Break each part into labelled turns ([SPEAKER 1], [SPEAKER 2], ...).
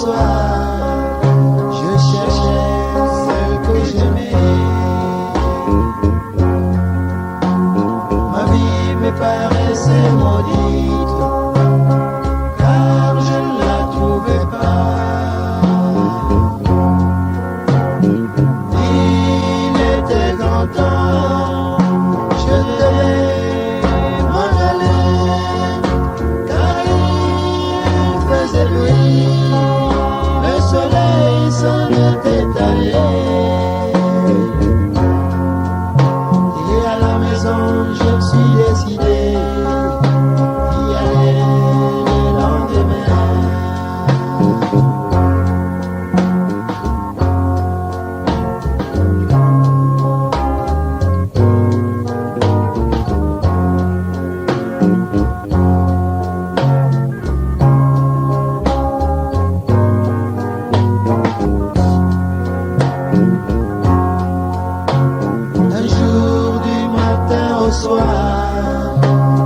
[SPEAKER 1] soir, je cherchais celle que j'aimais. Ma vie me paraissait maudite, car je ne la trouvais pas. Il était grand temps, je devais m'en aller, car il faisait nuit, le soleil s'en était allé. Et à la maison, je me suis décidé d'y aller le lendemain. Un jour du matin au soir,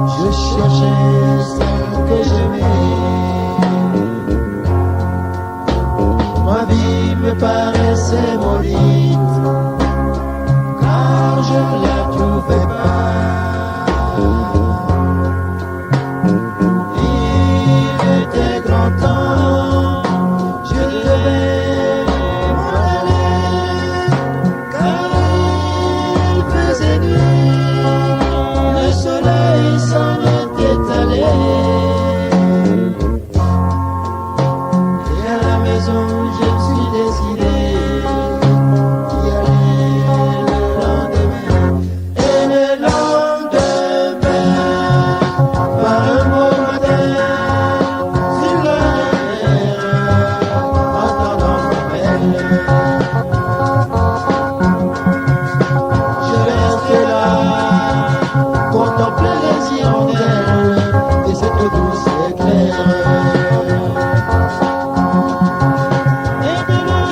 [SPEAKER 1] je cherchais celle que j'aimais. Ma vie me paraissait maudite, car je ne la trouvais pas. Il était grand temps, je devais m'en aller, car il faisait nuit, le soleil s'en était allé. Et à la maison, je me suis décidé d'y aller le lendemain. Et le lendemain, par un beau matin, sur la mer, entendant l'appel, je restais là, contempler les hirondelles et cette douce éclair. Et de loin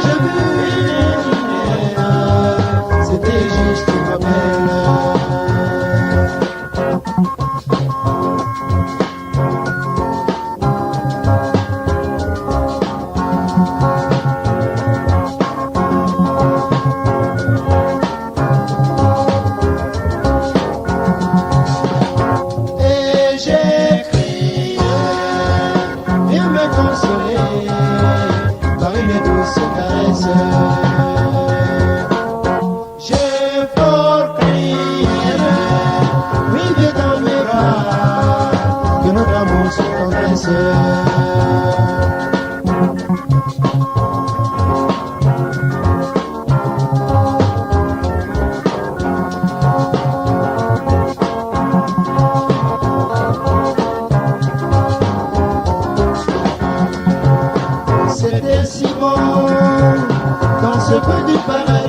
[SPEAKER 1] je vis une lumière, c'était juste ma belle. Et j'ai crié, viens me consoler par une douce caresse. J'ai fort crié, oui viens dans mes bras, que notre amour se tendresse. C'était si bon dans ce petit paradis.